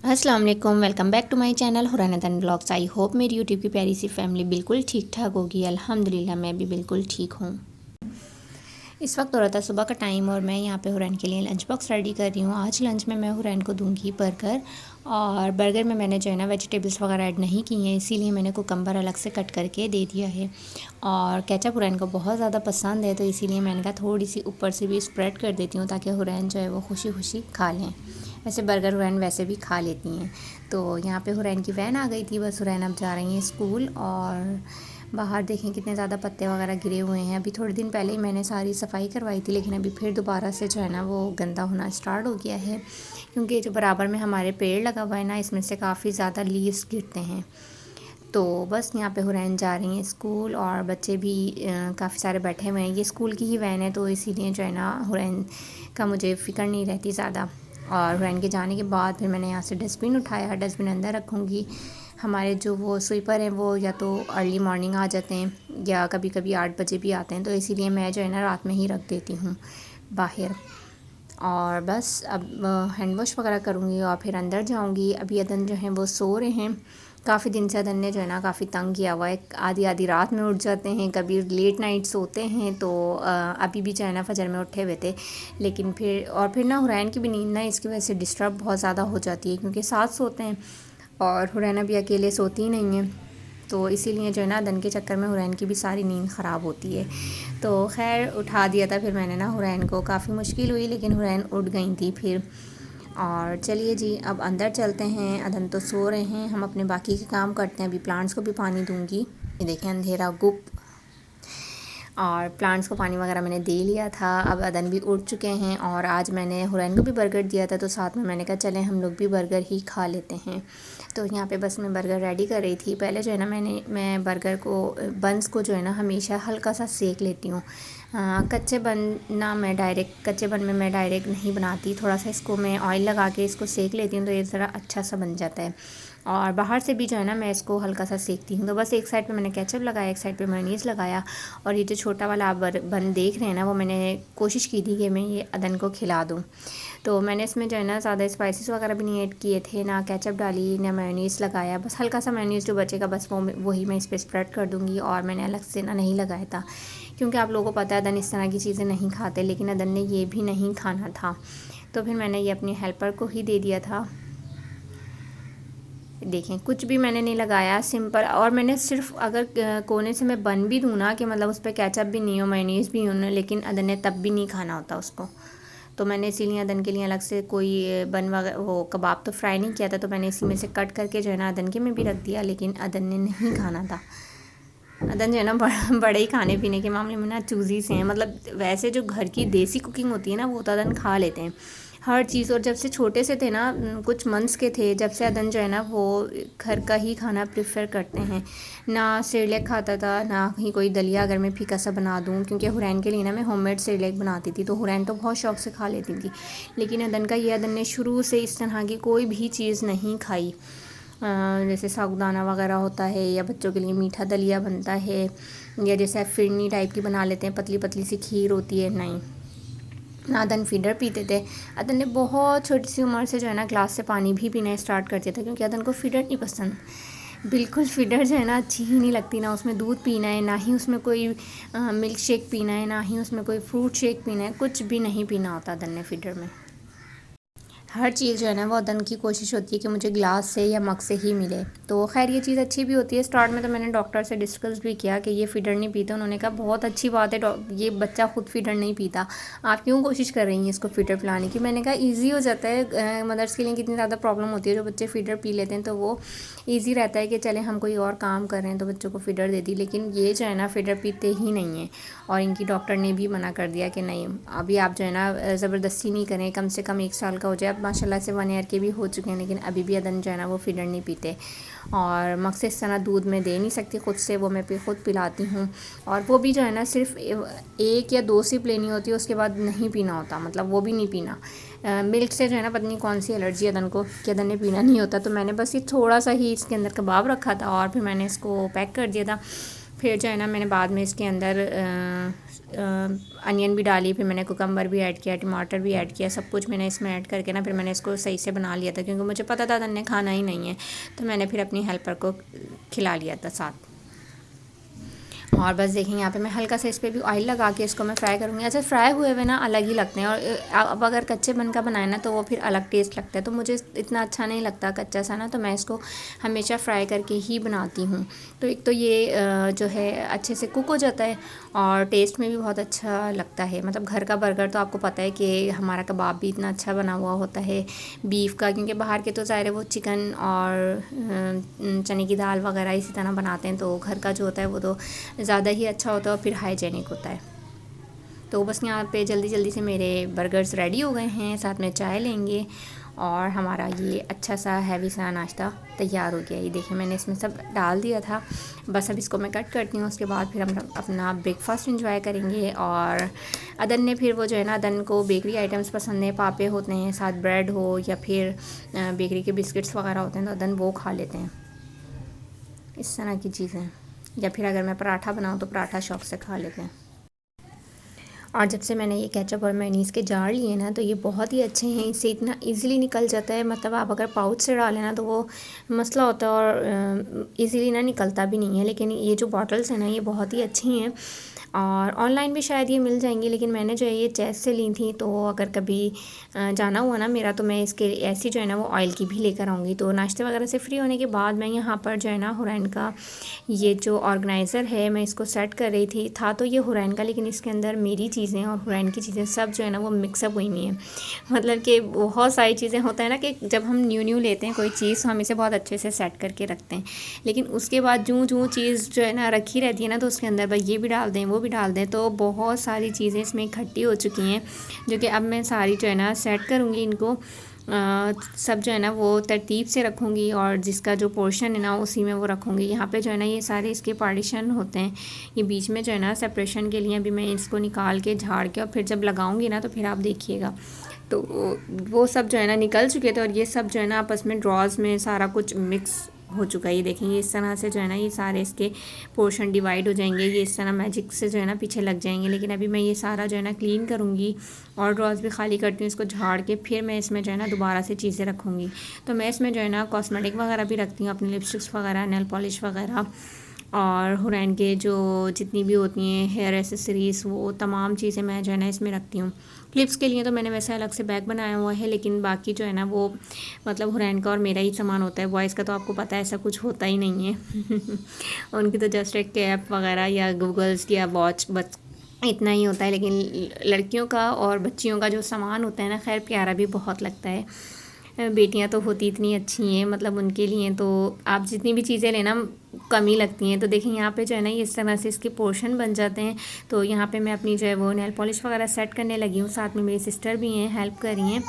अस्सलाम वालेकुम, welcome back to my channel हुरैनतन ब्लॉग्स। आई होप मेरी यूट्यूब की प्यारी सी फैमिली बिल्कुल ठीक ठाक होगी। अल्हम्दुलिल्लाह मैं भी बिल्कुल ठीक हूँ। इस वक्त हो रहा था सुबह का टाइम और मैं यहाँ पे हुरैन के लिए लंच बॉक्स रेडी कर रही हूँ। आज लंच में मैं हुरैन को दूँगी बर्गर, और बर्गर में मैंने जो है ना वेजिटेबल्स वगैरह ऐड नहीं की हैं, इसीलिए मैंने कुकम्बर अलग से कट करके दे दिया है। और केचप हुरैन को बहुत ज़्यादा पसंद है, तो इसीलिए मैंने कहा थोड़ी सी ऊपर से भी स्प्रेड कर देती हूँ ताकि हुरैन जो है वो खुशी खुशी खा लें। वैसे बर्गर हुरैन वैसे भी खा लेती हैं। तो यहाँ पे हुरैन की वैन आ गई थी, बस हुरैन अब जा रही हैं स्कूल। और बाहर देखें कितने ज़्यादा पत्ते वगैरह गिरे हुए हैं। अभी थोड़े दिन पहले ही मैंने सारी सफाई करवाई थी, लेकिन अभी फिर दोबारा से जो है ना वो गंदा होना स्टार्ट हो गया है, क्योंकि जो बराबर में हमारे पेड़ लगा हुआ है ना, इसमें से काफ़ी ज़्यादा लीव्स गिरते हैं। तो बस यहाँ पे हुरैन जा रही हैं स्कूल, और बच्चे भी काफ़ी सारे बैठे हुए हैं। ये स्कूल की ही वैन है, तो इसीलिए जो है ना हुरैन का मुझे फ़िक्र नहीं रहती ज़्यादा। और हुरैन के जाने के बाद फिर मैंने यहाँ से डस्टबिन उठाया, डस्टबिन अंदर रखूँगी। हमारे जो वो स्वीपर हैं वो या तो अर्ली मॉर्निंग आ जाते हैं या कभी कभी 8 बजे भी आते हैं, तो इसीलिए मैं जो है ना रात में ही रख देती हूँ बाहर। और बस अब हैंड वॉश वगैरह करूँगी और फिर अंदर जाऊँगी। अभी अदन जो हैं वो सो रहे हैं। काफ़ी दिन से अदन ने जो है ना काफ़ी तंग किया हुआ है, आधी आधी रात में उठ जाते हैं, कभी लेट नाइट सोते हैं। तो अभी भी जो है ना फजर में उठे हुए थे, लेकिन फिर ना हुरैन की भी नींद ना इसकी वजह से डिस्टर्ब बहुत ज़्यादा हो जाती है, क्योंकि साथ सोते हैं और हुरैन अभी अकेले सोती ही नहीं है। तो इसीलिए जो है ना अदन के चक्कर में हुरैन की भी सारी नींद ख़राब होती है। तो खैर उठा दिया था फिर मैंने ना हुरैन को, काफ़ी मुश्किल हुई लेकिन हुरैन उठ गई थी फिर। और चलिए जी अब अंदर चलते हैं। अदन तो सो रहे हैं, हम अपने बाकी के काम करते हैं। अभी प्लांट्स को भी पानी दूंगी। ये देखें अंधेरा गुप, और प्लांट्स को पानी वगैरह मैंने दे लिया था। अब अदन भी उठ चुके हैं, और आज मैंने हुरैन को भी बर्गर दिया था, तो साथ में मैंने कहा चलें हम लोग भी बर्गर ही खा लेते हैं। तो यहाँ पे बस मैं बर्गर रेडी कर रही थी। पहले जो है ना मैं बर्गर को बंस को जो है ना हमेशा हल्का सा सेक लेती हूँ। कच्चे बन में मैं डायरेक्ट नहीं बनाती, थोड़ा सा इसको मैं ऑयल लगा के इसको सेक लेती हूँ, तो ये ज़रा अच्छा सा बन जाता है। और बाहर से भी जो है ना मैं इसको हल्का सा सेकती हूँ। तो बस एक साइड पे मैंने केचप लगाया, एक साइड पे मेयोनीज़ लगाया। और ये जो छोटा वाला आप बन देख रहे हैं ना, वो मैंने कोशिश की थी कि मैं ये अदन को खिला दूँ। तो मैंने इसमें जो है ना ज़्यादा स्पाइसेस वगैरह भी नहीं ऐड किए थे, ना केचप डाली ना मेयोनीज़ लगाया। बस हल्का सा मेयोनीज़ जो बचेगा बस वही मैं इस पर स्प्रेड कर दूँगी। और मैंने अलग से ना नहीं लगाया था, क्योंकि आप लोगों को पता है अदन इस तरह की चीज़ें नहीं खाते, लेकिन अदन ने ये भी नहीं खाना था, तो फिर मैंने ये अपनी हेल्पर को ही दे दिया था। देखें कुछ भी मैंने नहीं लगाया, सिंपल। और मैंने सिर्फ अगर कोने से मैं बन भी दूँ ना, कि मतलब उस पर केचप भी नहीं हो मेयोनीज़ भी हो ना, लेकिन अदन ने तब भी नहीं खाना होता उसको। तो मैंने इसीलिए अदन के लिए अलग से कोई बन वगैरह वो कबाब तो फ्राई नहीं किया था, तो मैंने इसी में से कट करके जो है ना अदन के में भी रख दिया, लेकिन अदन ने नहीं खाना था। अदन जो है ना बड़े ही खाने पीने के मामले में ना चूज़ी से हैं। मतलब वैसे जो घर की देसी कुकिंग होती है ना, वो तो अदन खा लेते हैं हर चीज़। और जब से छोटे से थे ना, कुछ मंथ्स के थे, जब से अदन जो है ना वो घर का ही खाना प्रेफर करते हैं। ना सेरेलैक खाता था, ना ही कोई दलिया अगर मैं फीका सा बना दूँ, क्योंकि हुरैन के लिए ना मैं होममेड सेरेलैक बनाती थी, तो हुरैन तो बहुत शौक़ से खा लेती थी। लेकिन अदन ने शुरू से इस तरह की कोई भी चीज़ नहीं खाई। जैसे साबूदाना वगैरह होता है, या बच्चों के लिए मीठा दलिया बनता है, या जैसे फिरनी टाइप की बना लेते हैं, पतली पतली सी खीर होती है, नहीं। ना अदन फीडर पीते थे। अदन ने बहुत छोटी सी उम्र से जो है ना ग्लास से पानी भी पीना स्टार्ट कर दिया था, क्योंकि अदन को फीडर नहीं पसंद। बिल्कुल फीडर जो है ना अच्छी ही नहीं लगती, ना उसमें दूध पीना है, ना ही उसमें कोई मिल्क शेक पीना है, ना ही उसमें कोई फ्रूट शेक पीना है, कुछ भी नहीं पीना होता अदन ने फीडर में। हर चीज़ जो है ना वो अदन की कोशिश होती है कि मुझे ग्लास से या मग से ही मिले। तो खैर ये चीज़ अच्छी भी होती है। स्टार्ट में तो मैंने डॉक्टर से डिस्कस भी किया कि ये फीडर नहीं पीता। उन्होंने कहा बहुत अच्छी बात है, ये बच्चा खुद फीडर नहीं पीता, आप क्यों कोशिश कर रही हैं इसको फीडर पिलाने की। मैंने कहा ईजी हो जाता है, मदर्स के लिए कितनी ज़्यादा प्रॉब्लम होती है, जो बच्चे फीडर पी लेते हैं तो वो ईजी रहता है कि चले हम कोई और काम कर रहे हैं तो बच्चों को फीडर दे दी। लेकिन ये जो है ना फीडर पीते ही नहीं है, और इनकी डॉक्टर ने भी मना कर दिया कि नहीं अभी आप जो है ना ज़बरदस्ती नहीं करें, कम से कम 1 साल का हो जाए। अब माशाल्लाह से 1 ईयर के भी हो चुके हैं, लेकिन अभी भी अदन जो है ना वो फीडर नहीं पीते। और मग से इस तरह दूध में दे नहीं सकती खुद से, वो मैं खुद पिलाती हूँ। और वो भी जो है ना सिर्फ 1 या 2 सिप लेनी होती है, उसके बाद नहीं पीना होता, मतलब वो भी नहीं पीना। मिल्क से जो है ना पता नहीं कौन सी एलर्जी अदन को, कि अदन ने पीना नहीं होता। तो मैंने बस ये थोड़ा सा ही इसके अंदर कबाब रखा था, और फिर मैंने इसको पैक कर दिया था। फिर जो है ना मैंने बाद में इसके अंदर अनियन भी डाली, फिर मैंने कुकम्बर भी ऐड किया, टमाटर भी ऐड किया, सब कुछ मैंने इसमें ऐड करके ना फिर मैंने इसको सही से बना लिया था, क्योंकि मुझे पता था अदन ने खाना ही नहीं है, तो मैंने फिर अपनी हेल्पर को खिला लिया था साथ। और बस देखें यहाँ पे मैं हल्का सा इस पर भी ऑयल लगा के इसको मैं फ्राई करूँगी। अच्छा, फ्राई हुए हुए ना अलग ही लगते हैं, और अब अगर कच्चे बन का बनाए ना तो वो फिर अलग टेस्ट लगता है, तो मुझे इतना अच्छा नहीं लगता कच्चा सा ना, तो मैं इसको हमेशा फ्राई करके ही बनाती हूँ। तो एक तो ये जो है अच्छे से कुक हो जाता है और टेस्ट में भी बहुत अच्छा लगता है। मतलब घर का बर्गर तो आपको पता है कि हमारा कबाब भी इतना अच्छा बना हुआ होता है बीफ का, क्योंकि बाहर के तो ज़ाहिर है वो चिकन और चने की दाल वगैरह इसी तरह बनाते हैं, तो घर का जो होता है वो तो ज़्यादा ही अच्छा होता है और फिर हाइजेनिक होता है। तो बस यहाँ पे जल्दी जल्दी से मेरे बर्गर्स रेडी हो गए हैं, साथ में चाय लेंगे और हमारा ये अच्छा सा हैवी सा नाश्ता तैयार हो गया। ये देखिए मैंने इसमें सब डाल दिया था, बस अब इसको मैं कट करती हूँ, उसके बाद फिर हम अपना ब्रेकफास्ट एंजॉय करेंगे। और अदन ने फिर वो जो है ना, अदन को बेकरी आइटम्स पसंद है, पापे होते हैं साथ ब्रेड हो या फिर बेकरी के बिस्किट्स वगैरह होते हैं, तो अदन वो खा लेते हैं, इस तरह की चीज़ें। या फिर अगर मैं पराठा बनाऊँ तो पराठा शौक से खा लेते हैं। और जब से मैंने ये केचप और मेयोनीज़ के जार लिए ना, तो ये बहुत ही अच्छे हैं, इससे इतना इजीली निकल जाता है। मतलब आप अगर पाउच से डालें ना तो वो मसला होता है और इजीली ना निकलता भी नहीं है, लेकिन ये जो बॉटल्स हैं ना ये बहुत ही अच्छी हैं और ऑनलाइन भी शायद ये मिल जाएंगी, लेकिन मैंने जो है ये चेस से ली थी, तो अगर कभी जाना हुआ ना मेरा तो मैं इसके ऐसी जो है ना वो ऑयल की भी लेकर आऊँगी। तो नाश्ते वगैरह से फ्री होने के बाद मैं यहाँ पर जो है ना हुरैन का ये जो ऑर्गेनाइज़र है मैं इसको सेट कर रही थी। था तो ये हुरैन का, लेकिन इसके अंदर मेरी चीज़ें और हुरैन की चीज़ें सब जो है ना वो मिक्सअप हुई हुई हैं। मतलब कि बहुत सारी चीज़ें होता है ना कि जब हम न्यू न्यू लेते हैं कोई चीज़ तो हम इसे बहुत अच्छे से सेट करके रखते हैं, लेकिन उसके बाद जो चीज़ जो है ना रखी रहती है ना, तो उसके अंदर भाई ये भी डाल दें वो भी डाल दें, तो बहुत सारी चीज़ें इसमें इकट्ठी हो चुकी हैं, जो कि अब मैं सारी जो है ना सेट करूँगी इनको। सब जो है ना वो तरतीब से रखूँगी और जिसका जो पोर्शन है ना उसी में वो रखूँगी। यहाँ पे जो है ना ये सारे इसके पार्टीशन होते हैं, ये बीच में जो है ना सेपरेशन के लिए अभी मैं इसको निकाल के झाड़ के और फिर जब लगाऊँगी ना तो फिर आप देखिएगा, तो वो सब जो है ना निकल चुके थे और ये सब जो है ना आपस में ड्रॉज में सारा कुछ मिक्स हो चुका है। ये देखेंगे इस तरह से जो है ना ये सारे इसके पोर्शन डिवाइड हो जाएंगे, ये इस तरह मैजिक से जो है ना पीछे लग जाएंगे। लेकिन अभी मैं ये सारा जो है ना क्लीन करूँगी और ड्रॉज भी खाली करती हूँ, इसको झाड़ के फिर मैं इसमें जो है ना दोबारा से चीज़ें रखूँगी। तो मैं इसमें जो है ना कॉस्मेटिक वगैरह भी रखती हूँ, अपनी लिपस्टिक्स वगैरह, नेल पॉलिश वगैरह और हुरैन के जो जितनी भी होती हैं हेयर एसेसरीज़, वो तमाम चीज़ें मैं जो है ना इसमें रखती हूँ। क्लिप्स के लिए तो मैंने वैसे अलग से बैग बनाया हुआ है, लेकिन बाकी जो है ना वो मतलब हुरैन का और मेरा ही सामान होता है। बॉयज़ का तो आपको पता है ऐसा कुछ होता ही नहीं है उनकी तो जस्ट एक कैप वगैरह या गूगल्स या वॉच बस इतना ही होता है, लेकिन लड़कियों का और बच्चियों का जो सामान होता है ना, खैर प्यारा भी बहुत लगता है। बेटियां तो होती इतनी अच्छी हैं, मतलब उनके लिए तो आप जितनी भी चीज़ें लेना कम ही लगती हैं। तो देखिए यहाँ पे जो है ना इस तरह से इसके पोर्शन बन जाते हैं। तो यहाँ पे मैं अपनी जो है वो नेल पॉलिश वगैरह सेट करने लगी हूँ, साथ में मेरी सिस्टर भी हैं, हेल्प कर रही हैं।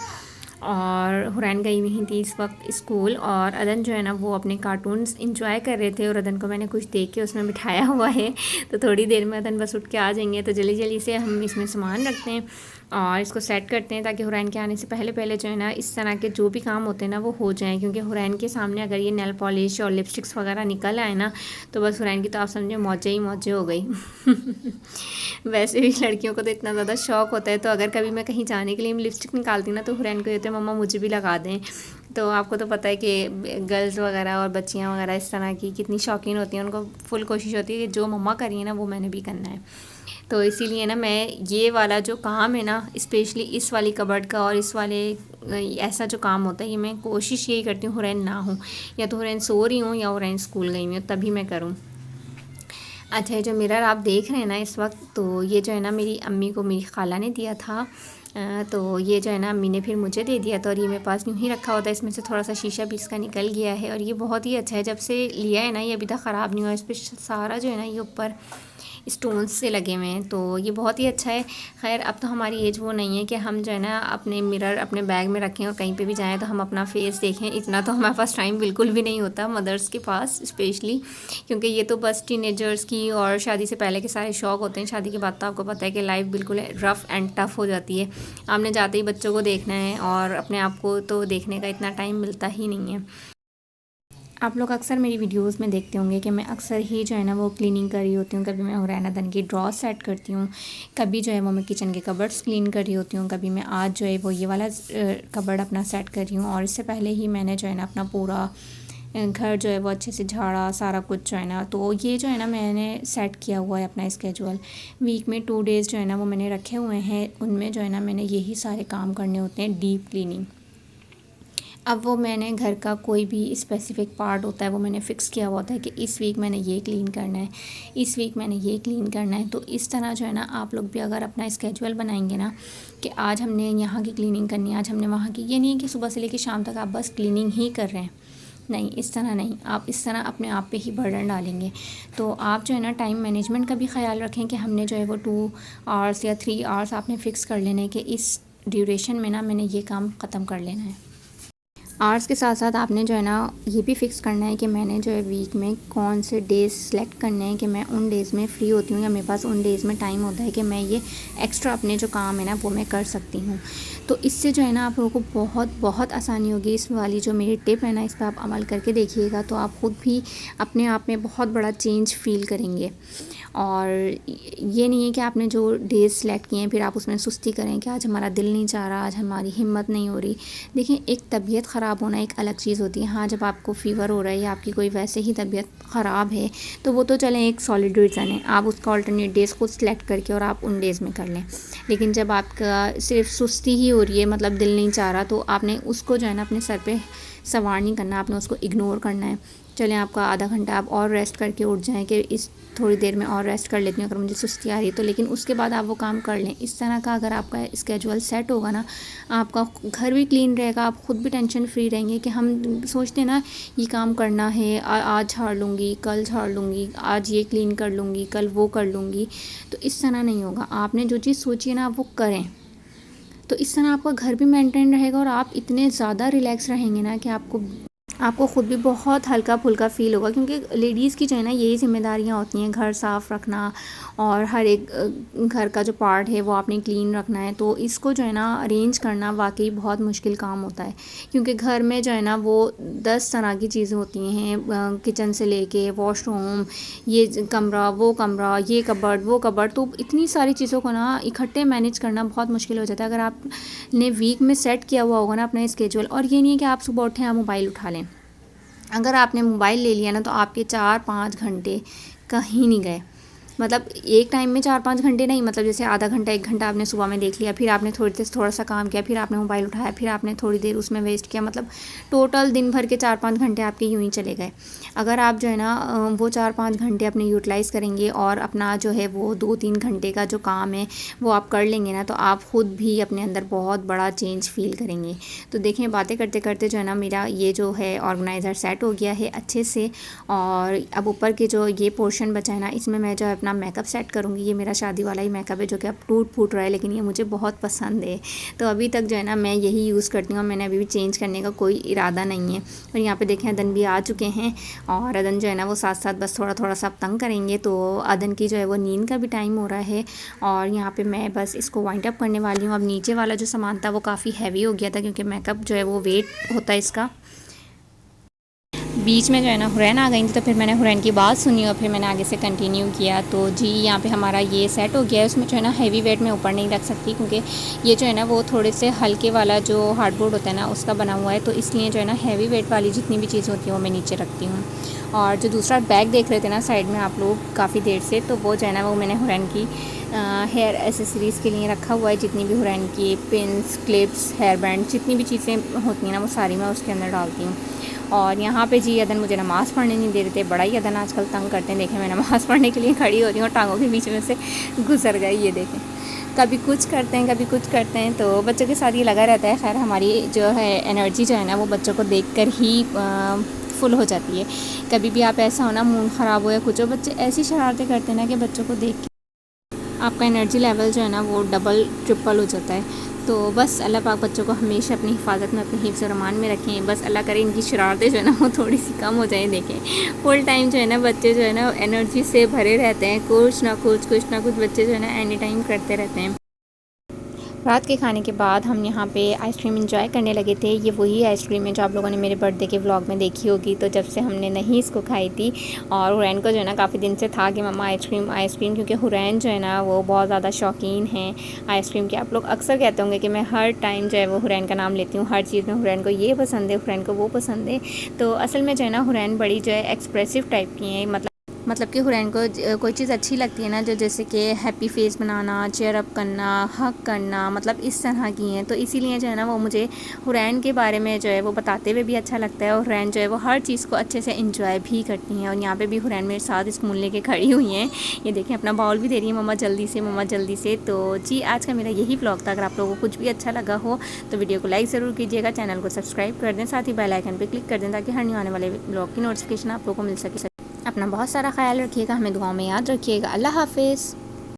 और हुरैन गई हुई थी इस वक्त स्कूल, और अदन जो है ना वो अपने कार्टून्स इंजॉय कर रहे थे, और अदन को मैंने कुछ देख के उसमें बिठाया हुआ है, तो थोड़ी देर में अदन बस उठ के आ जाएंगे। तो जल्दी जल्दी से हम इसमें सामान रखते हैं और इसको सेट करते हैं, ताकि हुरैन के आने से पहले पहले जो है ना इस तरह के जो भी काम होते हैं ना वो हो जाएं। क्योंकि हुरैन के सामने अगर ये नेल पॉलिश और लिपस्टिक्स वगैरह निकल आए ना, तो बस हुरैन की तो आप समझे मौजे ही मौजे हो गई वैसे भी लड़कियों को तो इतना ज़्यादा शौक होता है, तो अगर कभी मैं कहीं जाने के लिए लिपस्टिक निकालती ना, तो हुरैन को ये होता है मम्मा मुझे भी लगा दें। तो आपको तो पता है कि गर्ल्स वगैरह और बच्चियाँ वगैरह इस तरह की कितनी शौकीन होती हैं, उनको फुल कोशिश होती है कि जो मम्मा करिए ना वो मैंने भी करना है। तो इसीलिए ना मैं ये वाला जो काम है ना, स्पेशली इस वाली कबर्ड का और इस वाले ऐसा जो काम होता है, ये मैं कोशिश यही करती हूँ हुरैन ना हूँ, या तो हुरैन सो रही हूँ या हुरैन स्कूल गई हूँ तभी मैं करूँ। अच्छा, ये जो मिरर आप देख रहे हैं ना इस वक्त, तो ये जो है ना मेरी अम्मी को मेरी खाला ने दिया था। तो ये जो है ना अम्मी ने फिर मुझे दे दिया था, और ये मेरे पास यूँ ही रखा होता है। इसमें से थोड़ा सा शीशा भी इसका निकल गया है, और ये बहुत ही अच्छा है। जब से लिया है ना ये अभी तक ख़राब नहीं हुआ। इस पर सारा जो है ना ये ऊपर स्टोन्स से लगे हुए हैं, तो ये बहुत ही अच्छा है। खैर अब तो हमारी एज वो नहीं है कि हम जो है ना अपने मिरर अपने बैग में रखें और कहीं पे भी जाएं तो हम अपना फेस देखें। इतना तो हमारे पास टाइम बिल्कुल भी नहीं होता, मदर्स के पास स्पेशली, क्योंकि ये तो बस टीनेजर्स की और शादी से पहले के सारे शौक़ होते हैं। शादी के बाद तो आपको पता है कि लाइफ बिल्कुल रफ़ एंड टफ़ हो जाती है। आपने जाते ही बच्चों को देखना है और अपने आप को तो देखने का इतना टाइम मिलता ही नहीं है। आप लोग अक्सर मेरी वीडियोस में देखते होंगे कि मैं अक्सर ही जो है ना वो क्लीनिंग कर रही होती हूँ। कभी मैं हुरैना दन की ड्रॉ सेट करती हूँ, कभी जो है वो मैं किचन के कबर्ड्स क्लीन कर रही होती हूँ, कभी मैं आज जो है वो ये वाला कबर्ड अपना सेट कर रही हूँ। और इससे पहले ही मैंने जो है ना अपना पूरा घर जो है वो अच्छे से झाड़ा, सारा कुछ जो है ना। तो ये जो है ना मैंने सेट किया हुआ है अपना स्केजुअल। वीक में 2 डेज़ जो है ना वो मैंने रखे हुए हैं, उनमें जो है ना मैंने यही सारे काम करने होते हैं, डीप क्लीनिंग। अब वो मैंने घर का कोई भी स्पेसिफ़िक पार्ट होता है वो मैंने फ़िक्स किया हुआ होता है कि इस वीक मैंने ये क्लीन करना है, इस वीक मैंने ये क्लीन करना है। तो इस तरह जो है ना आप लोग भी अगर अपना स्केजुअल बनाएंगे ना कि आज हमने यहाँ की क्लीनिंग करनी है, आज हमने वहाँ की, ये नहीं है कि सुबह से लेकर शाम तक आप बस क्लीनिंग ही कर रहे हैं। नहीं, इस तरह नहीं, आप इस तरह अपने आप पे ही बर्डन डालेंगे। तो आप जो है ना टाइम मैनेजमेंट का भी ख़्याल रखें कि हमने जो है वो 2 आवर्स या 3 आवर्स आपने फ़िक्स कर लेने कि इस ड्यूरेशन में ना मैंने ये काम ख़त्म कर लेना है। आवर्स के साथ साथ आपने जो है ना ये भी फ़िक्स करना है कि मैंने जो है वीक में कौन से डेज़ सेलेक्ट करने हैं कि मैं उन डेज़ में फ़्री होती हूँ या मेरे पास उन डेज़ में टाइम होता है कि मैं ये एक्स्ट्रा अपने जो काम है ना वो मैं कर सकती हूँ। तो इससे जो है ना आप लोगों को बहुत बहुत आसानी होगी। इस वाली जो मेरी टिप है ना इस पर आप अमल करके देखिएगा तो आप ख़ुद भी अपने आप में बहुत बड़ा चेंज फ़ील करेंगे। और ये नहीं है कि आपने जो डेज़ सेलेक्ट किए हैं फिर आप उसमें सुस्ती करें कि आज हमारा दिल नहीं चाह रहा, आज हमारी हिम्मत नहीं हो रही। देखिए, एक तबीयत ख़राब होना एक अलग चीज़ होती है। हाँ, जब आपको फ़ीवर हो रहा है या आपकी कोई वैसे ही तबीयत ख़राब है तो वो तो चलें एक सॉलिड रीज़न है, आप उसका अल्टरनेट डेज़ को सिलेक्ट करके और आप उन डेज़ में कर लें। लेकिन जब आपका सिर्फ सुस्ती ही हो रही है, मतलब दिल नहीं चाह रहा, तो आपने उसको जो है ना अपने सर पे सवार नहीं करना, आपने उसको इग्नोर करना है। चलें, आपका आधा घंटा आप और रेस्ट करके उठ जाएं कि इस थोड़ी देर में और रेस्ट कर लेती हूँ अगर मुझे सुस्ती आ रही है तो, लेकिन उसके बाद आप वो काम कर लें। इस तरह का अगर आपका स्केजुअल सेट होगा ना, आपका घर भी क्लीन रहेगा, आप ख़ुद भी टेंशन फ्री रहेंगे। कि हम सोचते हैं ना ये काम करना है, आज झाड़ लूँगी, कल झाड़ लूँगी, आज ये क्लीन कर लूँगी, कल वो कर लूँगी, तो इस तरह नहीं होगा। आपने जो चीज़ सोची है ना आप वो करें, तो इस तरह आपका घर भी मेंटेन रहेगा और आप इतने ज़्यादा रिलैक्स रहेंगे ना कि आपको ख़ुद भी बहुत हल्का फुल्का फ़ील होगा। क्योंकि लेडीज़ की जो है ना यही ज़िम्मेदारियाँ होती हैं, घर साफ़ रखना और हर एक घर का जो पार्ट है वो आपने क्लीन रखना है। तो इसको जो है ना अरेंज करना वाकई बहुत मुश्किल काम होता है। क्योंकि घर में जो है ना वो 10 तरह की चीज़ें होती हैं, किचन से लेके वॉशरूम, ये कमरा, वो कमरा, ये कबर्ड, वो कबर्ड, तो इतनी सारी चीज़ों को ना इकट्ठे मैनेज करना बहुत मुश्किल हो जाता है। अगर आपने वीक में सेट किया हुआ होगा ना अपना स्केजुअल, और ये नहीं है कि आप सुबह उठें आप मोबाइल उठा लें। अगर आपने मोबाइल ले लिया ना तो आपके 4-5 घंटे कहीं नहीं गए। मतलब एक टाइम में 4-5 घंटे नहीं, मतलब जैसे आधा घंटा 1 घंटा आपने सुबह में देख लिया, फिर आपने थोड़ा सा काम किया, फिर आपने मोबाइल उठाया, फिर आपने थोड़ी देर उसमें वेस्ट किया, मतलब टोटल दिन भर के 4-5 घंटे आपके यूँ ही चले गए। अगर आप जो है ना वो 4-5 घंटे अपने यूटिलाइज़ करेंगे और अपना जो है वो 2-3 घंटे का जो काम है वो आप कर लेंगे ना, तो आप ख़ुद भी अपने अंदर बहुत बड़ा चेंज फ़ील करेंगे। तो देखें, बातें करते करते जो है ना मेरा ये जो है ऑर्गेनाइज़र सेट हो गया है अच्छे से। और अब ऊपर के जो ये पोर्शन बचा है ना इसमें मैं जो है अपना मेकअप सेट करूँगी। ये मेरा शादी वाला ही मेकअप है जो कि अब टूट फूट रहा है, लेकिन ये मुझे बहुत पसंद है, तो अभी तक जो है ना मैं यही यूज़ करती हूँ। मैंने अभी भी चेंज करने का कोई इरादा नहीं है। और यहाँ पे देखें अदन भी आ चुके हैं और अदन जो है ना वो साथ साथ बस थोड़ा थोड़ा सा तंग करेंगे। तो अदन की जो है वो नींद का भी टाइम हो रहा है और यहाँ पे मैं बस इसको वाइंड अप करने वाली हूँ। अब नीचे वाला जो सामान था वो काफ़ी हैवी हो गया था क्योंकि मेकअप जो है वो वेट होता है इसका। बीच में जो है ना हुरैन आ गई थी तो फिर मैंने हुरैन की बात सुनी और फिर मैंने आगे से कंटिन्यू किया। तो जी यहाँ पे हमारा ये सेट हो गया है। उसमें जो है ना हैवी वेट मैं ऊपर नहीं रख सकती क्योंकि ये जो है ना वो थोड़े से हल्के वाला जो हार्डबोर्ड होता है ना उसका बना हुआ है, तो इसलिए जो है ना हैवी वेट वाली जितनी भी चीज़ें होती हैं वो मैं नीचे रखती हूँ। और जो दूसरा बैग देख रहे थे ना साइड में आप लोग काफ़ी देर से, तो वो जो है ना वो मैंने हुरैन की हेयर एसेसरीज़ के लिए रखा हुआ है। जितनी भी हुरैन की पिन्स, क्लिप्स, हेयर बैंड, जितनी भी चीज़ें होती हैं ना वो सारी मैं उसके अंदर डालती हूँ। और यहाँ पे जी अदन मुझे नमाज़ पढ़ने नहीं दे रहे थे, बड़ा ही अदन आजकल तंग करते हैं। देखें मैं नमाज़ पढ़ने के लिए खड़ी हो रही हूँ और टांगों के बीच में से गुजर गई। ये देखें, कभी कुछ करते हैं कभी कुछ करते हैं, तो बच्चों के साथ ये लगा रहता है। खैर हमारी जो है एनर्जी जो है ना वो बच्चों को देख कर ही फुल हो जाती है। कभी भी आप ऐसा हो ना मूड ख़राब हो या कुछ हो, बच्चे ऐसी शरारतें करते हैं ना कि बच्चों को देख के आपका एनर्जी लेवल जो है ना वो डबल ट्रिपल हो जाता है। तो बस अल्लाह पाक बच्चों को हमेशा अपनी हिफाजत में, अपने हिफ्ज़ और अमान में रखें। बस अल्लाह करे इनकी शरारतें जो है ना वो थोड़ी सी कम हो जाएं। देखें फुल टाइम जो है ना बच्चे जो है ना एनर्जी से भरे रहते हैं, कुछ ना कुछ बच्चे जो है ना एनी टाइम करते रहते हैं। रात के खाने के बाद हम यहाँ पे आइसक्रीम एंजॉय करने लगे थे। ये वही आइसक्रीम है जो आप लोगों ने मेरे बर्थडे के व्लॉग में देखी होगी। तो जब से हमने नहीं इसको खाई थी, और हुरैन को जो है ना काफ़ी दिन से था कि मम्मा आइसक्रीम आइसक्रीम, क्योंकि हुरैन जो है ना वो बहुत ज़्यादा शौकीन है आइसक्रीम के। आप लोग अक्सर कहते होंगे कि मैं हर टाइम जो है वो हुरैन का नाम लेती हूँ हर चीज़ में, हुरैन को ये पसंद है, हुरैन को वो पसंद है। तो असल में जो है ना हुरैन बड़ी जो है एक्सप्रेसिव टाइप की है। मतलब कि हुरैन को कोई चीज़ अच्छी लगती है ना, जो जैसे कि हैप्पी फेस बनाना, चेयर अप करना, हक करना, मतलब इस तरह की हैं। तो इसीलिए जो है ना वो मुझे हुरैन के बारे में जो है वो बताते हुए भी अच्छा लगता है, और हुरैन जो है वो हर चीज़ को अच्छे से इंजॉय भी करती हैं। और यहाँ पे भी हुरैन मेरे साथ स्पून लेके खड़ी हुई हैं। ये देखें अपना बाउल भी दे रही है, मम्मा जल्दी से, मम्मा जल्दी से। तो जी आज का मेरा यही व्लॉग था। अगर आप लोगों को कुछ भी अच्छा लगा हो तो वीडियो को लाइक ज़रूर कीजिएगा, चैनल को सब्सक्राइब कर दें, साथ ही बेल आइकन पर क्लिक कर दें ताकि हर न्यू आने वाले व्लॉग की नोटिफिकेशन आप लोगों को मिल सके। अपना बहुत सारा ख्याल रखिएगा, हमें दुआओं में याद रखिएगा। अल्लाह हाफिज़।